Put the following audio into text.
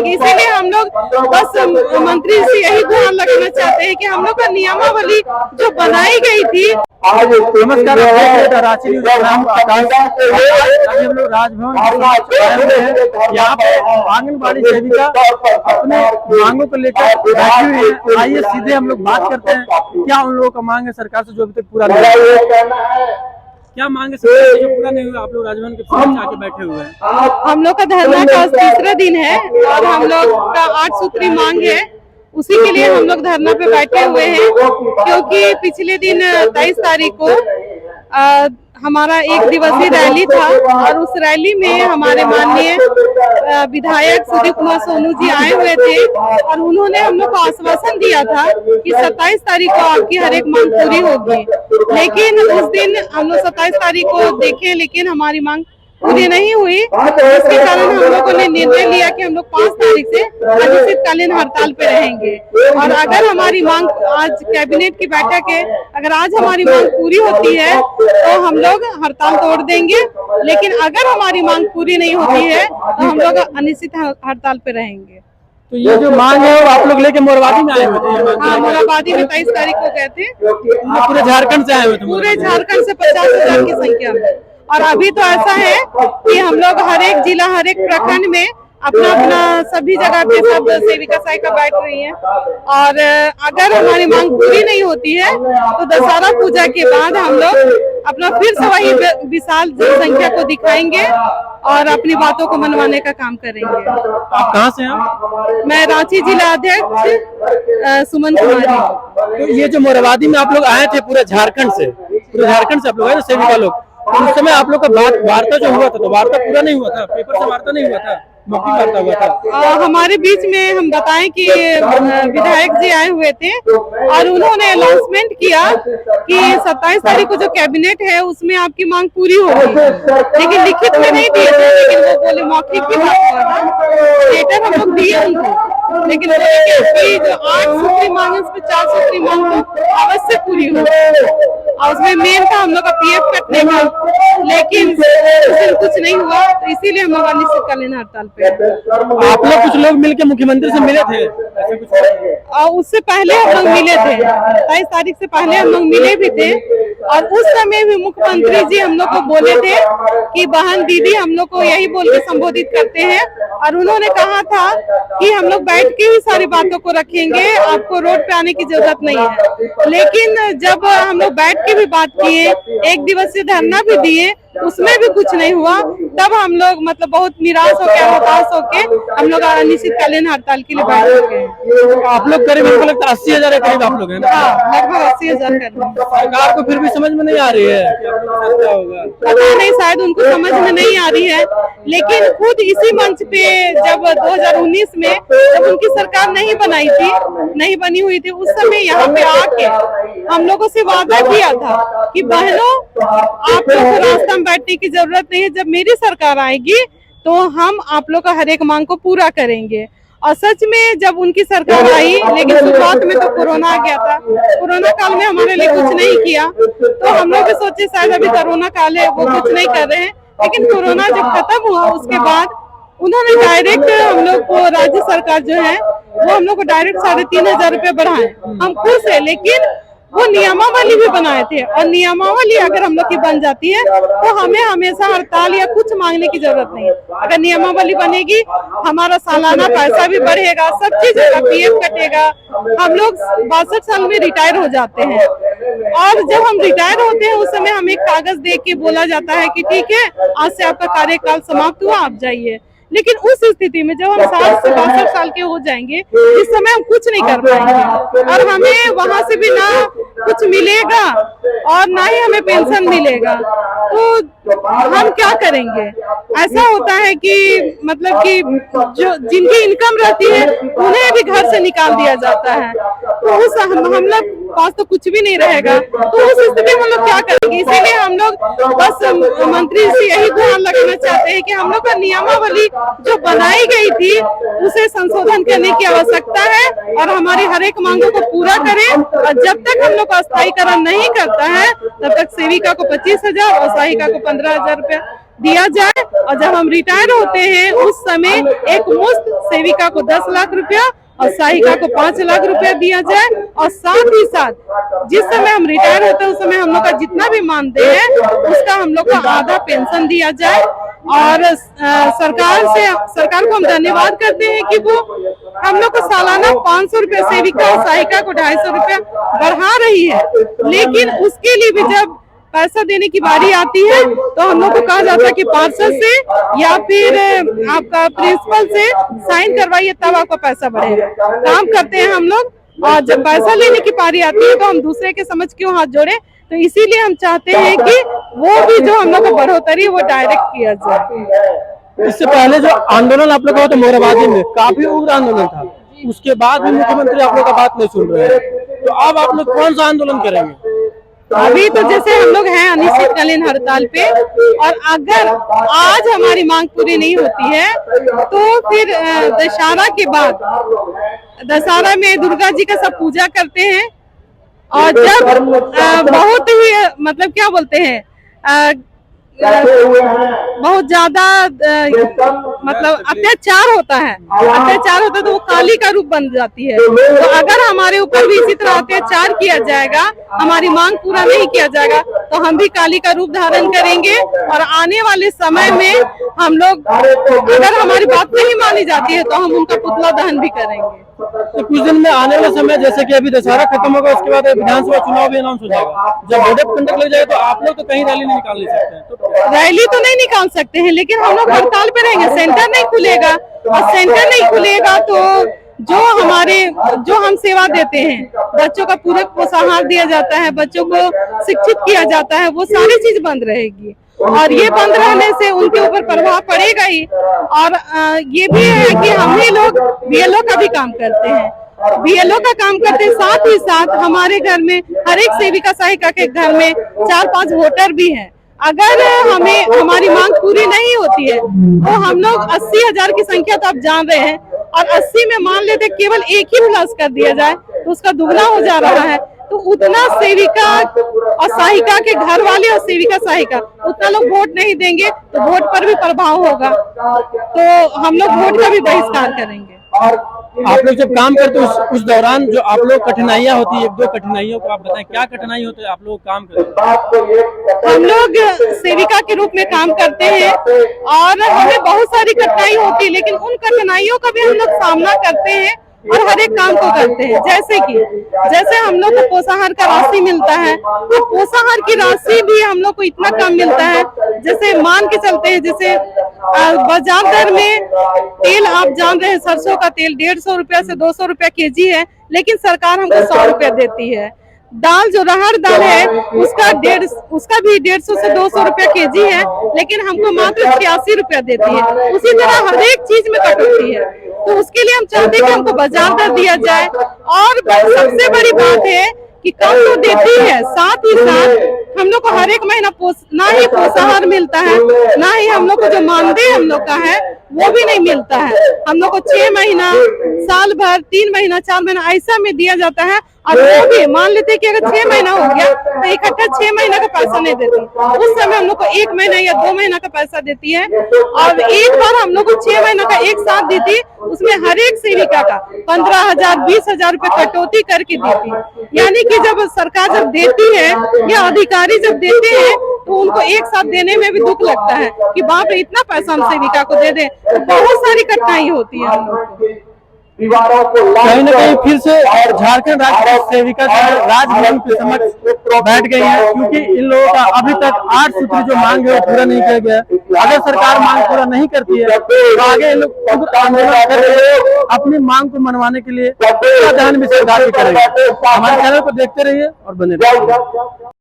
पाएंगे। इसीलिए हम लोग बस मंत्री से यही गुहार लगाना चाहते हैं कि हम लोग का नियमावली जो बनाई गई थी। नमस्कार, रांची न्यूज़ हम लोग राजभवन यहाँ पे आंगनबाड़ी सेविका अपने मांगों को लेकर बैठी हुई है। आइए सीधे हम लोग बात करते हैं, क्या उन लोगों का मांग है सरकार से जो अभी तक पूरा नहीं हुआ। क्या मांग है सरकार से जो पूरा नहीं हुआ? आप लोग राजभवन के सामने आके बैठे हुए हैं। हम लोग का धरना का तीसरा दिन है और हम लोग का 8 सूत्री मांग है, उसी के लिए हम लोग धरना पे बैठे हुए हैं। क्योंकि पिछले दिन 23 तारीख को हमारा 1 दिवसीय रैली था और उस रैली में हमारे माननीय विधायक सुदीप कुमार सोनू जी आए हुए थे और उन्होंने हम लोग को आश्वासन दिया था कि 27 तारीख को आपकी हर एक मांग पूरी होगी। लेकिन उस दिन हम लोग 27 तारीख को देखे, लेकिन हमारी मांग पूरी नहीं हुई। इसके कारण हम लोगों ने निर्णय लिया कि हम लोग 5 तारीख से अनिश्चितकालीन हड़ताल पे रहेंगे। और अगर हमारी मांग, आज कैबिनेट की बैठक है, अगर आज हमारी मांग पूरी होती है तो हम लोग हड़ताल तोड़ देंगे। लेकिन अगर हमारी मांग पूरी नहीं होती है तो हम लोग अनिश्चित हड़ताल पे रहेंगे। तो ये जो मांग है वो आप लोग लेके मोरवादी में आए हुए थे? हाँ, मोरवादी में 23 तारीख को गए थे। पूरे झारखंड से आए हुए थे? पूरे झारखंड से 50,000 की संख्या में। और अभी तो ऐसा है कि हम लोग हर एक जिला, हर एक प्रखंड में अपना अपना सभी जगह पे सब सेविका सहायिका बैठ रही है। और अगर हमारी मांग पूरी नहीं होती है तो दशहरा पूजा के बाद हम लोग अपना फिर से वही विशाल जनसंख्या को दिखाएंगे और अपनी बातों को मनवाने का काम करेंगे। आप कहाँ से हैं? मैं रांची जिला अध्यक्ष सुमन कुमारी। तो ये जो मोरवादी में आप लोग आए थे पूरे झारखंड से आप लोग आए सेविका लोग, तो उस समय आप लोग का वार्ता जो हुआ था तो वार्ता पूरा नहीं हुआ था? पेपर से वार्ता नहीं हुआ था, मौखिक वार्ता हुआ था? हमारे बीच में हम बताएं कि विधायक जी आए हुए थे और उन्होंने अनाउंसमेंट किया कि 27 तारीख को जो कैबिनेट है उसमें आपकी मांग पूरी होगी। लेकिन लिखित में नहीं दिए थे, लेकिन वो बोले मौखिक की बात कर, लेटर हम लोग दिए उनको। लेकिन जो 8 सूत्री मांग है उसमें 4 सूत्री मांग तो अवश्य पूरी हो और उसमें मेन था हम लोग का PF कटने का। लेकिन कुछ नहीं हुआ, तो इसीलिए हम लोग अनिश्चितकालीन हड़ताल पे। आप लोग कुछ लोग मिलकर मुख्यमंत्री से मिले थे? और उससे पहले हम लोग मिले थे, 27 तारीख से पहले हम लोग मिले भी थे। और उस समय भी मुख्यमंत्री जी हम लोग को बोले थे कि बहन दीदी हम लोग को यही बोल के संबोधित करते हैं। और उन्होंने कहा था कि हम लोग बैठ के ही सारी बातों को रखेंगे, आपको रोड पे आने की जरूरत नहीं है। लेकिन जब हम लोग बैठ के भी बात किए, 1 दिवसीय धरना भी दिए, उसमें भी कुछ नहीं हुआ। तब हम लोग मतलब बहुत निराश होके, हताश होके हम लोग अनिश्चितकालीन हड़ताल के लिए बैठ चुके। आप लोग करीब मेरे को लगता है 80,000 के करीब आप लोग हैं? लगभग 80,000 कर। सरकार को फिर भी समझ में नहीं आ रही है कि आप लोग क्या होगा? पता नहीं, शायद उनको समझ में नहीं आ रही है। लेकिन खुद इसी मंच पे जब 2019 में जब उनकी सरकार नहीं बनी हुई थी, उस समय यहाँ पे आके हम लोगों से वादा किया था कि बहनों आप लोग को रास्ता में बैठने की जरूरत नहीं है, जब मेरी सरकार आएगी तो हम आप लोग का हर एक मांग को पूरा करेंगे। और सच में जब उनकी सरकार आई, लेकिन शुरुआत में तो कोरोना आ गया था, कोरोना काल में हमारे लिए कुछ नहीं किया। तो हम लोग भी सोचे शायद अभी कोरोना काल है, वो कुछ नहीं कर रहे हैं। लेकिन कोरोना जब खत्म हुआ उसके बाद उन्होंने डायरेक्ट हम लोग को, राज्य सरकार जो है वो हम लोग को डायरेक्ट 3,500 रुपये बढ़ाए। हम खुश है, लेकिन वो नियमावली भी बनाए थे और नियमावली अगर हम लोग की बन जाती है तो हमें हमेशा हड़ताल या कुछ मांगने की जरूरत नहीं है। अगर नियमावली बनेगी, हमारा सालाना पैसा भी बढ़ेगा, सब चीज होगा, PF कटेगा। हम लोग 62 साल में रिटायर हो जाते हैं और जब हम रिटायर होते हैं उस समय हमें कागज दे के बोला जाता है कि ठीक है, आज से आपका कार्यकाल समाप्त हुआ, आप जाइए। लेकिन उस स्थिति में जब हम 60 से 62 साल के हो जाएंगे, इस समय हम कुछ नहीं कर पाएंगे और हमें वहां से भी ना कुछ मिलेगा और ना ही हमें पेंशन मिलेगा। तो हम क्या करेंगे? ऐसा होता है कि मतलब कि जो जिनकी इनकम रहती है उन्हें भी घर से निकाल दिया जाता है, तो उस हम लोग पास तो कुछ भी नहीं रहेगा। तो उस स्थिति में हम लोग क्या करेंगे? इसीलिए हम लोग बस मंत्री से यही गुहार लगाना चाहते हैं कि हम लोग का नियमावली जो बनाई गई थी उसे संशोधन करने की आवश्यकता है और हमारी हर एक मांगों को पूरा करें। और जब तक हम लोग का स्थायीकरण नहीं करता है तब तक सेविका को 25,000 और सहायिका को 15,000 रुपया दिया जाए, और जब हम रिटायर होते हैं उस समय एक मुश्त सेविका को 10 लाख रुपया और सहायिका को 5 लाख रुपया दिया जाए, और साथ ही साथ जिस समय हम रिटायर होते हैं उस समय हम लोग का जितना भी मानदेय है उसका हम लोग को आधा पेंशन दिया जाए। और सरकार को हम धन्यवाद करते हैं कि वो हम लोग को सालाना 500 रुपया सेविका और सहायिका को 250 रुपया बढ़ा रही है, लेकिन उसके लिए भी जब पैसा देने की बारी आती है तो हम लोग को कहा जाता है कि पार्षद से या फिर आपका प्रिंसिपल से साइन करवाइए तब आपका पैसा बढ़ेगा। काम करते हैं हम लोग, और जब पैसा लेने की बारी आती है तो हम दूसरे के समझ क्यों हाथ जोड़े। तो इसीलिए हम चाहते हैं कि वो भी जो हम लोग को बढ़ोतरी है वो डायरेक्ट किया जाए। इससे पहले जो आंदोलन आप लोग का होता मोराबादी में काफी उग्र आंदोलन था, उसके बाद भी मुख्यमंत्री आप लोग का बात नहीं सुन रहे हैं, तो अब आप लोग कौन सा आंदोलन करेंगे? अभी तो जैसे हम लोग हैं अनिश्चितकालीन हड़ताल पे, और अगर आज हमारी मांग पूरी नहीं होती है तो फिर दशहरा के बाद, दशहरा में दुर्गा जी का सब पूजा करते हैं, और जब बहुत ही मतलब क्या बोलते हैं बहुत ज्यादा मतलब अत्याचार होता है तो वो काली का रूप बन जाती है। तो अगर हमारे ऊपर भी इसी तरह अत्याचार किया जाएगा, हमारी मांग पूरा नहीं किया जाएगा, तो हम भी काली का रूप धारण करेंगे, और आने वाले समय में हम लोग अगर हमारी बात नहीं मानी जाती है तो हम उनका पुतला दहन भी करेंगे। तो कुछ दिन में आने वाले समय जैसे कि अभी दशहरा खत्म होगा, उसके बाद विधानसभा चुनाव भी अनाउंस हो जाएगा, जब बोर्ड ऑफ कंडक्ट लग जाएगा तो आप लोग तो कहीं रैली नहीं निकाल नहीं सकते हैं। तो रैली तो नहीं निकाल सकते हैं, लेकिन हम लोग हड़ताल पे रहेंगे। सेंटर नहीं खुलेगा, और सेंटर नहीं खुलेगा तो जो हम सेवा देते हैं, बच्चों का पूरक पोषाहार दिया जाता है, बच्चों को शिक्षित किया जाता है, वो सारी चीज बंद रहेगी, और ये बंद रहने से उनके ऊपर प्रभाव पड़ेगा ही। और ये भी है कि हम ही लोग बीएलओ का भी काम करते हैं, बीएलओ का काम करते हैं, साथ ही साथ हमारे घर में हर एक सेविका सहायिका के घर में 4-5 वोटर भी हैं। अगर हमारी मांग पूरी नहीं होती है तो हम लोग 80,000 की संख्या तो आप जान रहे हैं, और 80 में मान लेते केवल एक ही प्लस कर दिया जाए तो उसका दुगना हो जा रहा है, तो उतना सेविका और सहायिका के घर वाले और सेविका सहायिका उतना लोग वोट नहीं देंगे, तो वोट पर भी प्रभाव होगा, तो हम लोग वोट का भी बहिष्कार करेंगे। आप लोग जब काम करते हो उस दौरान जो आप लोग कठिनाइयाँ होती है, 1-2 कठिनाइयों को आप बताएं, क्या कठिनाई होती है आप लोग काम करते? हम लोग सेविका के रूप में काम करते हैं, और हमें बहुत सारी कठिनाई होती है, लेकिन उन कठिनाइयों का भी हम लोग सामना करते हैं और हर एक काम को करते हैं। जैसे हम लोग को पोषाहार का राशि मिलता है, तो पोषाहार की राशि भी हम लोग को इतना कम मिलता है, जैसे मान के चलते हैं, जैसे बाजार दर में तेल आप जान रहे हैं, सरसों का तेल 150 रुपया से 200 रुपया केजी है, लेकिन सरकार हमको 100 रुपया देती है। दाल जो रहर दाल है उसका भी 150 से 200 रुपया केजी है, लेकिन हमको मात्र 86 रुपया देती है। उसी तरह हर एक चीज में कटौती है, तो उसके लिए हम चाहते हैं कि हमको बाजार दर दिया जाए। और सबसे बड़ी बात है कि कम तो देती है, साथ ही साथ हम लोग को हर एक महीना ना ही पोषाहार मिलता है, ना ही हम लोग को जो मानदेय हम लोग का है वो भी नहीं मिलता है। हम लोग को 6 महीना, साल भर, 3 महीना, 4 महीना ऐसा में दिया जाता है, और वो भी मान लेते हैं कि अगर 6 महीना हो गया तो इकट्ठा 6 महीना का पैसा नहीं देती, उस समय हम लोग को 1 महीना या 2 महीना का पैसा देती है। और एक बार हम लोग को 6 महीना का एक साथ दी थी, उसमें हर एक सेविका का 15,000, 20,000 रुपए कटौती करके दी थी। यानी कि जब सरकार जब देती है या अधिकारी जब देते हैं तो उनको एक साथ देने में भी दुख लगता है कि बाप रे इतना पैसा हम सेविका को दे दें, तो बहुत सारी कठिनाई होती है हम लोग को। कहीं न कहीं फिर से झारखंड राज्य सेविका राजभवन के समक्ष बैठ गई है, क्योंकि इन लोगों का अभी तक 8 सूत्री जो मांग है वो पूरा नहीं किया गया। अगर सरकार मांग पूरा नहीं करती है तो आगे इन लोग आंदोलन कर रहे हैं, अपनी मांग को मनवाने के लिए दहन भी सरकार भी करेगी। हमारे चैनल को देखते रहिए और बने रहिए।